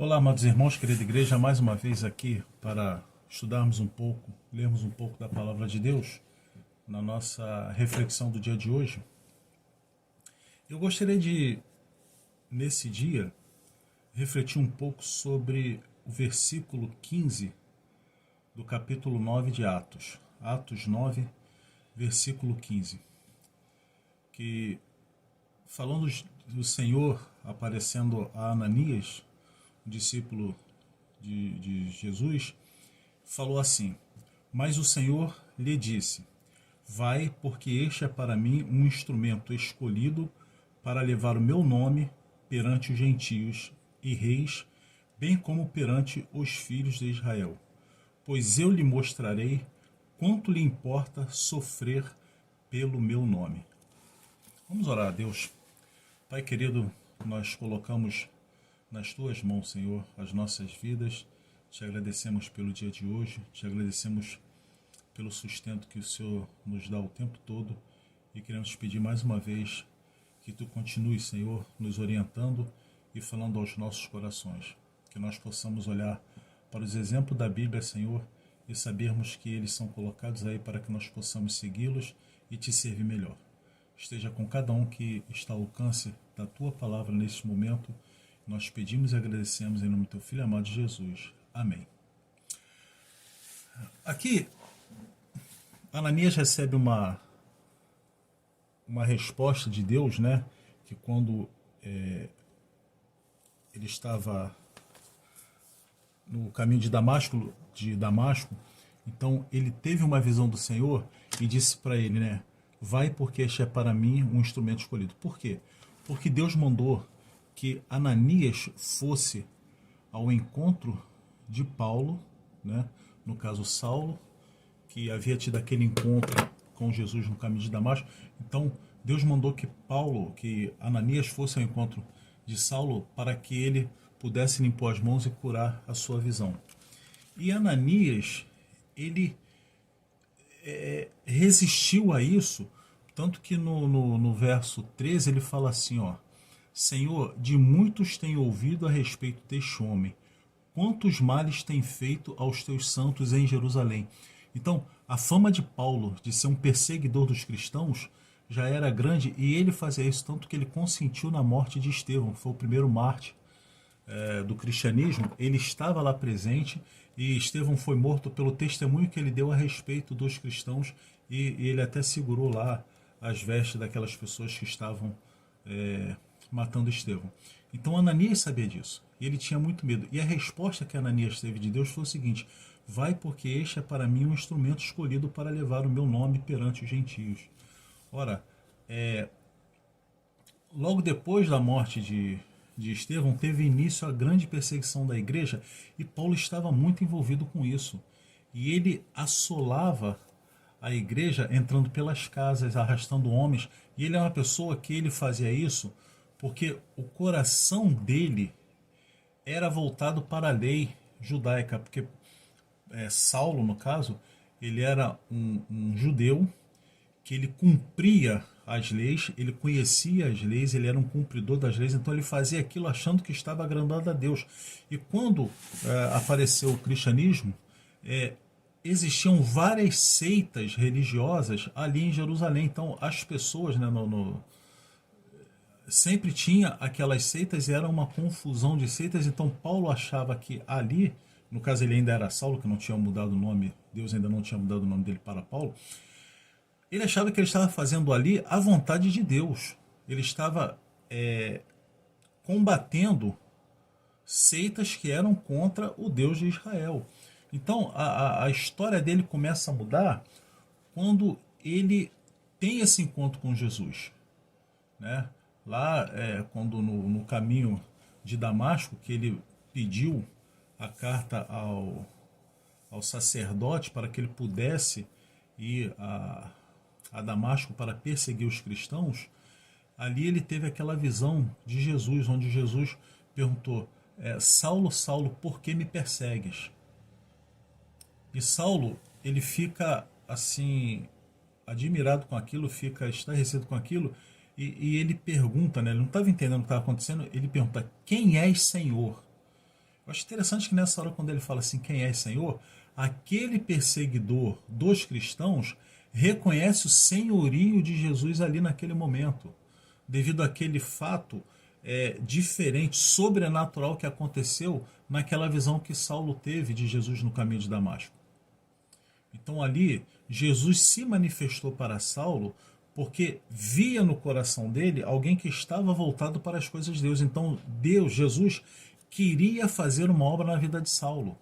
Olá, amados irmãos, querida igreja, mais uma vez aqui para estudarmos um pouco, lermos um pouco da palavra de Deus na nossa reflexão do dia de hoje. Eu gostaria de, nesse dia, refletir um pouco sobre o versículo 15 do capítulo 9 de Atos. Atos 9, versículo 15. Que, falando do Senhor aparecendo a Ananias, discípulo de Jesus, falou assim: mas o Senhor lhe disse: vai, porque este é para mim um instrumento escolhido para levar o meu nome perante os gentios e reis, bem como perante os filhos de Israel. Pois eu lhe mostrarei quanto lhe importa sofrer pelo meu nome. Vamos orar a Deus. Pai querido, nós colocamos nas tuas mãos, Senhor, as nossas vidas. Te agradecemos pelo dia de hoje, te agradecemos pelo sustento que o Senhor nos dá o tempo todo e queremos te pedir mais uma vez que tu continues, Senhor, nos orientando e falando aos nossos corações. Que nós possamos olhar para os exemplos da Bíblia, Senhor, e sabermos que eles são colocados aí para que nós possamos segui-los e te servir melhor. Esteja com cada um que está ao alcance da tua palavra neste momento. Nós pedimos e agradecemos em nome do teu Filho amado Jesus. Amém. Aqui, Ananias recebe uma resposta de Deus, né? Que quando ele estava no caminho de Damasco, então ele teve uma visão do Senhor e disse para ele, né? Vai, porque este é para mim um instrumento escolhido. Por quê? Porque Deus mandou que Ananias fosse ao encontro de Paulo, né? No caso Saulo, que havia tido aquele encontro com Jesus no caminho de Damasco. Então Deus mandou que Ananias fosse ao encontro de Saulo para que ele pudesse limpar as mãos e curar a sua visão. E Ananias, ele resistiu a isso, tanto que no verso 13 ele fala assim, ó: Senhor, de muitos tenho ouvido a respeito deste homem, quantos males tem feito aos teus santos em Jerusalém. Então, a fama de Paulo de ser um perseguidor dos cristãos já era grande, e ele fazia isso tanto que ele consentiu na morte de Estevão, que foi o primeiro mártir do cristianismo. Ele estava lá presente e Estevão foi morto pelo testemunho que ele deu a respeito dos cristãos, e ele até segurou lá as vestes daquelas pessoas que estavam matando Estevão. Então Ananias sabia disso, e ele tinha muito medo. E a resposta que Ananias teve de Deus foi o seguinte: vai, porque este é para mim um instrumento escolhido para levar o meu nome perante os gentios. Ora, logo depois da morte de Estevão, teve início a grande perseguição da igreja, e Paulo estava muito envolvido com isso. E ele assolava a igreja entrando pelas casas, arrastando homens. E ele é uma pessoa que ele fazia isso porque o coração dele era voltado para a lei judaica, porque Saulo, no caso, ele era um judeu que ele cumpria as leis, ele conhecia as leis, ele era um cumpridor das leis, então ele fazia aquilo achando que estava agradando a Deus. E quando apareceu o cristianismo, existiam várias seitas religiosas ali em Jerusalém. Então as pessoas, né, sempre tinha aquelas seitas, e era uma confusão de seitas. Então Paulo achava que ali, no caso ele ainda era Saulo, que não tinha mudado o nome, Deus ainda não tinha mudado o nome dele para Paulo, ele achava que ele estava fazendo ali a vontade de Deus. Ele estava combatendo seitas que eram contra o Deus de Israel. Então a história dele começa a mudar quando ele tem esse encontro com Jesus, né? Lá, quando no caminho de Damasco, que ele pediu a carta ao sacerdote para que ele pudesse ir a Damasco para perseguir os cristãos, ali ele teve aquela visão de Jesus, onde Jesus perguntou: Saulo, Saulo, por que me persegues? E Saulo, ele fica assim, admirado com aquilo, fica estarrecido com aquilo, e ele pergunta, né, ele não estava entendendo o que estava acontecendo, ele pergunta: quem és, Senhor? Eu acho interessante que nessa hora, quando ele fala assim, quem é Senhor, aquele perseguidor dos cristãos reconhece o senhorio de Jesus ali naquele momento, devido àquele fato diferente, sobrenatural que aconteceu naquela visão que Saulo teve de Jesus no caminho de Damasco. Então ali, Jesus se manifestou para Saulo porque via no coração dele alguém que estava voltado para as coisas de Deus. Então Deus, Jesus, queria fazer uma obra na vida de Saulo,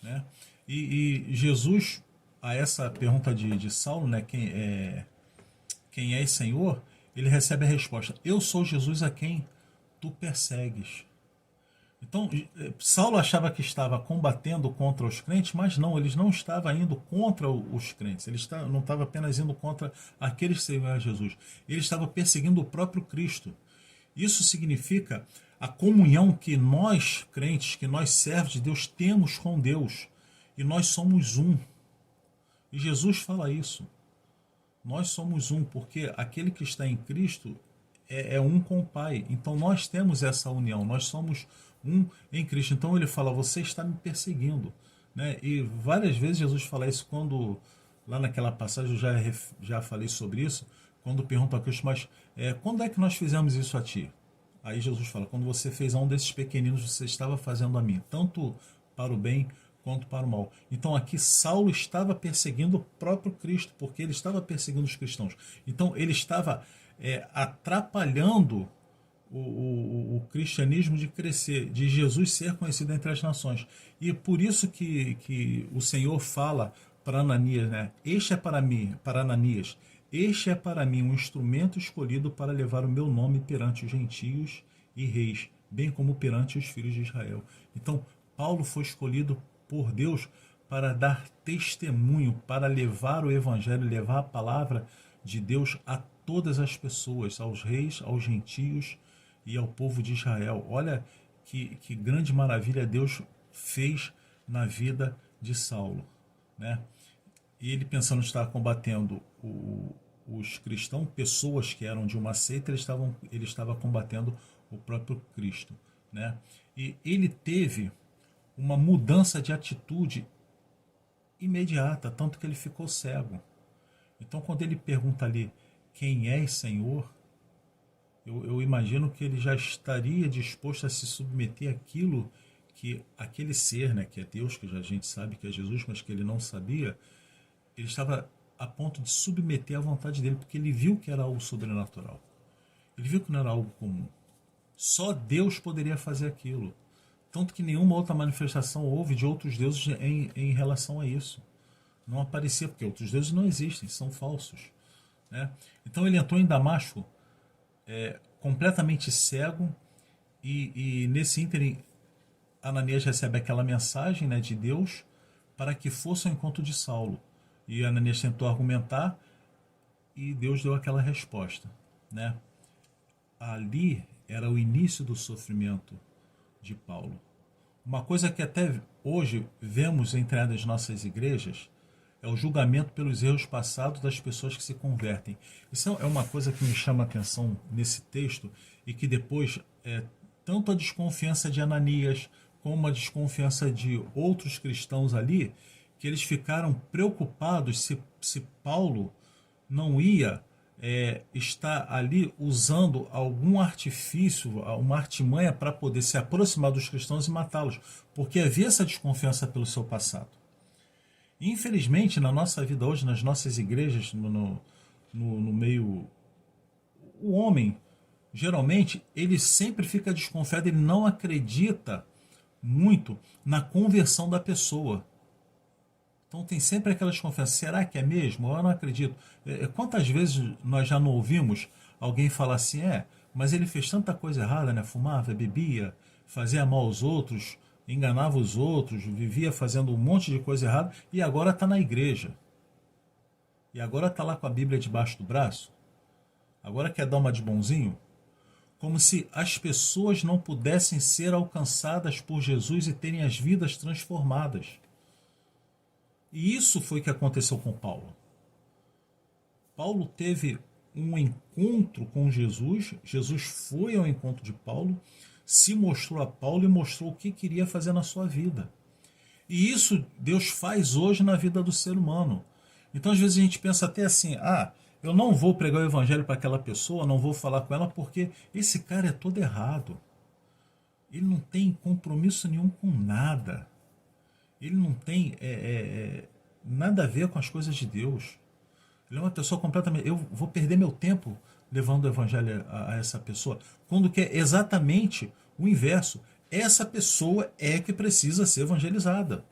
né? E Jesus, a essa pergunta de Saulo, né, quem é Senhor, ele recebe a resposta: eu sou Jesus a quem tu persegues. Então, Saulo achava que estava combatendo contra os crentes, mas não, ele não estava indo contra os crentes, ele não estava apenas indo contra aqueles que seguiam a Jesus, ele estava perseguindo o próprio Cristo. Isso significa a comunhão que nós, crentes, que nós servos de Deus, temos com Deus, e nós somos um. E Jesus fala isso. Nós somos um, porque aquele que está em Cristo é um com o Pai. Então nós temos essa união, nós somos um em Cristo. Então ele fala: você está me perseguindo, né? E várias vezes Jesus fala isso, quando lá naquela passagem eu já falei sobre isso, quando pergunta a Cristo: mas quando é que nós fizemos isso a ti? Aí Jesus fala: quando você fez a um desses pequeninos, você estava fazendo a mim, tanto para o bem quanto para o mal. Então aqui Saulo estava perseguindo o próprio Cristo, porque ele estava perseguindo os cristãos. Então ele estava atrapalhando o cristianismo de crescer, de Jesus ser conhecido entre as nações. E por isso que o Senhor fala para Ananias, né? Este é para mim, para Ananias, este é para mim um instrumento escolhido para levar o meu nome perante os gentios e reis, bem como perante os filhos de Israel. Então, Paulo foi escolhido por Deus para dar testemunho, para levar o evangelho, levar a palavra de Deus a todas as pessoas, aos reis, aos gentios e ao povo de Israel. Olha que grande maravilha Deus fez na vida de Saulo, né? E ele, pensando estar combatendo os cristãos, pessoas que eram de uma seita, ele estava combatendo o próprio Cristo, né? E ele teve uma mudança de atitude imediata, tanto que ele ficou cego. Então, quando ele pergunta ali: quem é Senhor? Eu imagino que ele já estaria disposto a se submeter àquilo que aquele ser, né, que é Deus, que já a gente sabe que é Jesus, mas que ele não sabia, ele estava a ponto de submeter à vontade dele, porque ele viu que era algo sobrenatural. Ele viu que não era algo comum. Só Deus poderia fazer aquilo. Tanto que nenhuma outra manifestação houve de outros deuses em relação a isso. Não aparecia, porque outros deuses não existem, são falsos, né? Então ele entrou em Damasco completamente cego, e nesse ínterim Ananias recebe aquela mensagem, né, de Deus para que fosse ao encontro de Saulo. E Ananias tentou argumentar e Deus deu aquela resposta, né? Ali era o início do sofrimento de Paulo. Uma coisa que até hoje vemos entre as nossas igrejas é o julgamento pelos erros passados das pessoas que se convertem. Isso é uma coisa que me chama a atenção nesse texto, e que depois, tanto a desconfiança de Ananias como a desconfiança de outros cristãos ali, que eles ficaram preocupados se Paulo não ia estar ali usando algum artifício, uma artimanha para poder se aproximar dos cristãos e matá-los, porque havia essa desconfiança pelo seu passado. Infelizmente, na nossa vida hoje, nas nossas igrejas, no meio, o homem, geralmente, ele sempre fica desconfiado, ele não acredita muito na conversão da pessoa. Então tem sempre aquela desconfiança: será que é mesmo? Eu não acredito. Quantas vezes nós já não ouvimos alguém falar assim: mas ele fez tanta coisa errada, né? Fumava, bebia, fazia mal aos outros, enganava os outros, vivia fazendo um monte de coisa errada, e agora está na igreja. E agora está lá com a Bíblia debaixo do braço. Agora quer dar uma de bonzinho. Como se as pessoas não pudessem ser alcançadas por Jesus e terem as vidas transformadas. E isso foi o que aconteceu com Paulo. Paulo teve um encontro com Jesus, Jesus foi ao encontro de Paulo, se mostrou a Paulo e mostrou o que queria fazer na sua vida. E isso Deus faz hoje na vida do ser humano. Então às vezes a gente pensa até assim, eu não vou pregar o evangelho para aquela pessoa, não vou falar com ela porque esse cara é todo errado. Ele não tem compromisso nenhum com nada. Ele não tem nada a ver com as coisas de Deus. Ele é uma pessoa completamente... Eu vou perder meu tempo levando o evangelho a essa pessoa, quando que é exatamente o inverso. Essa pessoa é que precisa ser evangelizada.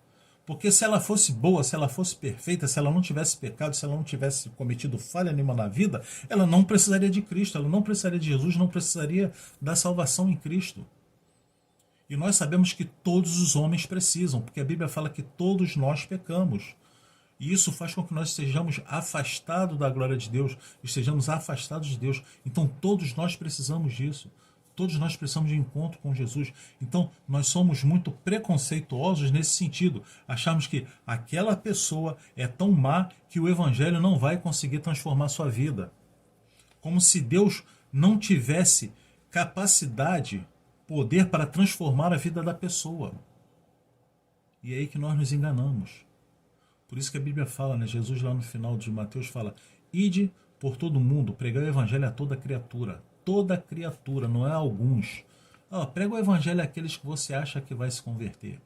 Porque se ela fosse boa, se ela fosse perfeita, se ela não tivesse pecado, se ela não tivesse cometido falha nenhuma na vida, ela não precisaria de Cristo, ela não precisaria de Jesus, não precisaria da salvação em Cristo. E nós sabemos que todos os homens precisam, porque a Bíblia fala que todos nós pecamos. E isso faz com que nós estejamos afastados da glória de Deus, estejamos afastados de Deus. Então todos nós precisamos disso. Todos nós precisamos de encontro com Jesus. Então nós somos muito preconceituosos nesse sentido. Achamos que aquela pessoa é tão má que o evangelho não vai conseguir transformar sua vida. Como se Deus não tivesse capacidade, poder para transformar a vida da pessoa. E é aí que nós nos enganamos. Por isso que a Bíblia fala, né? Jesus lá no final de Mateus fala: ide por todo mundo, pregar o evangelho a toda criatura. Toda criatura, não é alguns. Prega o evangelho àqueles que você acha que vai se converter.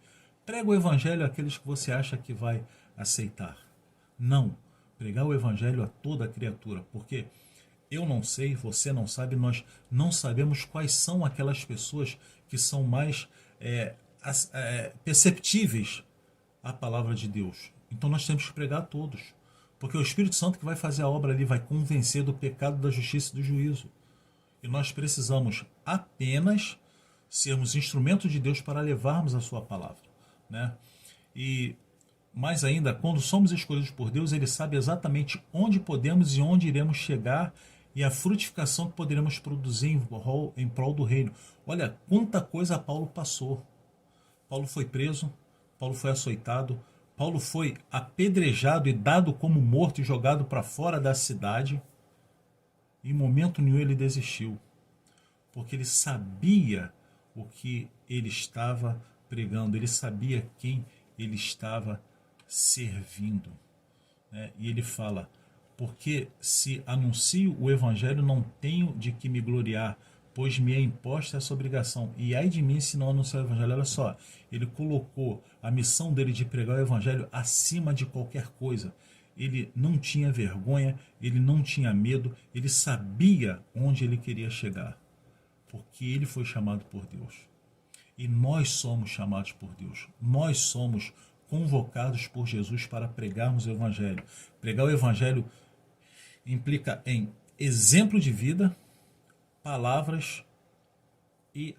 Prega o evangelho àqueles que você acha que vai aceitar. Não. Pregar o evangelho a toda criatura. Porque eu não sei, você não sabe, nós não sabemos quais são aquelas pessoas que são mais perceptíveis à palavra de Deus. Então nós temos que pregar a todos. Porque é o Espírito Santo que vai fazer a obra ali, vai convencer do pecado, da justiça e do juízo. E nós precisamos apenas sermos instrumentos de Deus para levarmos a sua palavra, né? E mais ainda, quando somos escolhidos por Deus, Ele sabe exatamente onde podemos e onde iremos chegar e a frutificação que poderemos produzir em prol do reino. Olha quanta coisa Paulo passou. Paulo foi preso, Paulo foi açoitado, Paulo foi apedrejado e dado como morto e jogado para fora da cidade. Em momento nenhum ele desistiu, porque ele sabia o que ele estava pregando, ele sabia quem ele estava servindo, né? E ele fala: porque se anuncio o evangelho, não tenho de que me gloriar, pois me é imposta essa obrigação. E ai de mim se não anunciar o evangelho. Olha só, ele colocou a missão dele de pregar o evangelho acima de qualquer coisa. Ele não tinha vergonha, ele não tinha medo, ele sabia onde ele queria chegar, porque ele foi chamado por Deus. E nós somos chamados por Deus, nós somos convocados por Jesus para pregarmos o evangelho. Pregar o evangelho implica em exemplo de vida, palavras e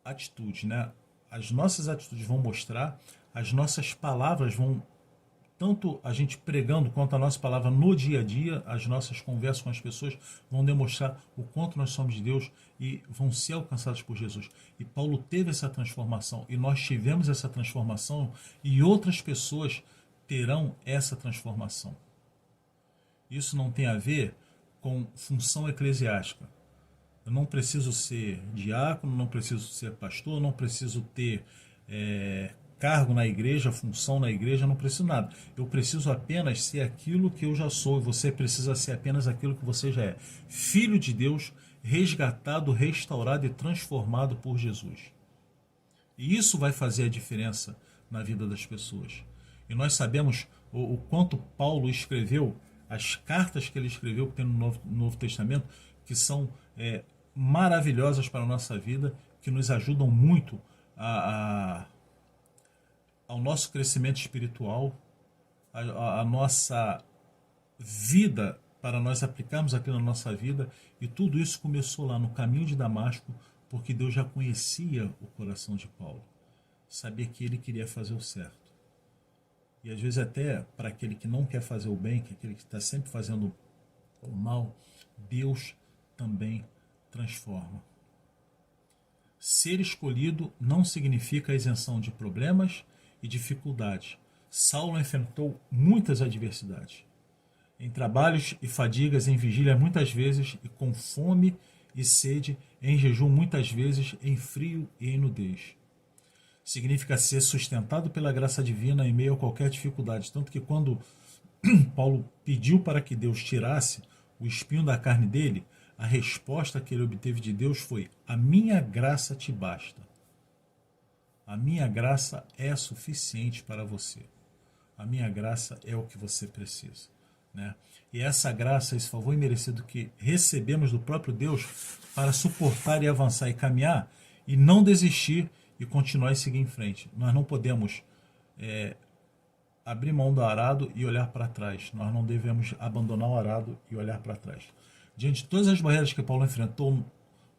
atitude, né? As nossas atitudes vão mostrar, as nossas palavras vão, tanto a gente pregando quanto a nossa palavra no dia a dia, as nossas conversas com as pessoas vão demonstrar o quanto nós somos de Deus e vão ser alcançados por Jesus. E Paulo teve essa transformação, e nós tivemos essa transformação, e outras pessoas terão essa transformação. Isso não tem a ver com função eclesiástica. Eu não preciso ser diácono, não preciso ser pastor, não preciso ter cargo na igreja, função na igreja, não preciso nada. Eu preciso apenas ser aquilo que eu já sou, e você precisa ser apenas aquilo que você já é. Filho de Deus, resgatado, restaurado e transformado por Jesus. E isso vai fazer a diferença na vida das pessoas. E nós sabemos o quanto Paulo escreveu, as cartas que ele escreveu no Novo Testamento, que são maravilhosas para a nossa vida, que nos ajudam muito ao nosso crescimento espiritual, a nossa vida, para nós aplicarmos aquilo na nossa vida. E tudo isso começou lá no caminho de Damasco, porque Deus já conhecia o coração de Paulo, sabia que ele queria fazer o certo. E às vezes até para aquele que não quer fazer o bem, que aquele que está sempre fazendo o mal, Deus também transforma. Ser escolhido não significa a isenção de problemas e dificuldades. Saulo enfrentou muitas adversidades, em trabalhos e fadigas, em vigília muitas vezes, e com fome e sede, em jejum muitas vezes, em frio e em nudez. Significa ser sustentado pela graça divina em meio a qualquer dificuldade. Tanto que quando Paulo pediu para que Deus tirasse o espinho da carne dele, a resposta que ele obteve de Deus foi: a minha graça te basta. A minha graça é suficiente para você. A minha graça é o que você precisa. Né? E essa graça, esse favor imerecido que recebemos do próprio Deus para suportar e avançar e caminhar e não desistir e continuar e seguir em frente. Nós não podemos abrir mão do arado e olhar para trás. Nós não devemos abandonar o arado e olhar para trás. Diante de todas as barreiras que Paulo enfrentou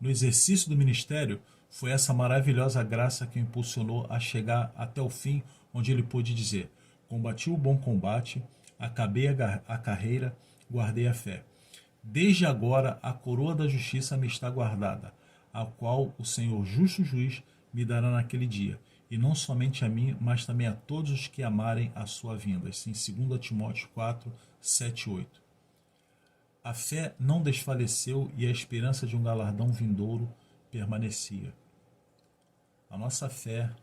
no exercício do ministério, foi essa maravilhosa graça que o impulsionou a chegar até o fim, onde ele pôde dizer: combati o bom combate, acabei a carreira, guardei a fé. Desde agora a coroa da justiça me está guardada, a qual o Senhor justo juiz me dará naquele dia, e não somente a mim, mas também a todos os que amarem a sua vinda. Assim, 2 Timóteo 4, 7 e 8. A fé não desfaleceu e a esperança de um galardão vindouro permanecia. A nossa fé,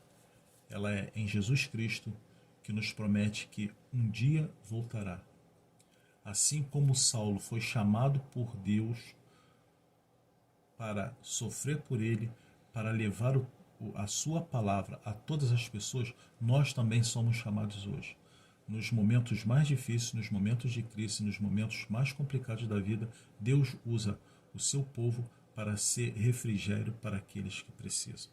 ela é em Jesus Cristo, que nos promete que um dia voltará. Assim como Saulo foi chamado por Deus para sofrer por ele, para levar a sua palavra a todas as pessoas, nós também somos chamados hoje. Nos momentos mais difíceis, nos momentos de crise, nos momentos mais complicados da vida, Deus usa o seu povo para ser refrigério para aqueles que precisam.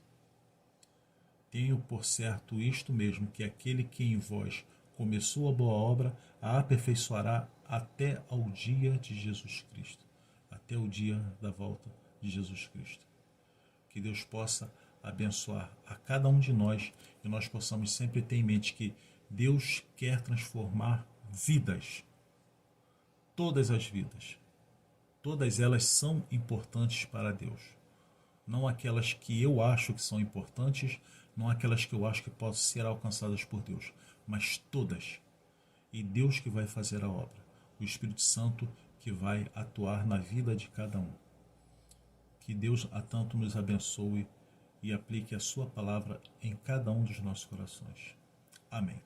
Tenho por certo isto mesmo, que aquele que em vós começou a boa obra, a aperfeiçoará até ao dia de Jesus Cristo, até o dia da volta de Jesus Cristo. Que Deus possa abençoar a cada um de nós e nós possamos sempre ter em mente que Deus quer transformar vidas, todas as vidas. Todas elas são importantes para Deus. Não aquelas que eu acho que são importantes, não aquelas que eu acho que possam ser alcançadas por Deus, mas todas. E Deus que vai fazer a obra. O Espírito Santo que vai atuar na vida de cada um. Que Deus a tanto nos abençoe e aplique a sua palavra em cada um dos nossos corações. Amém.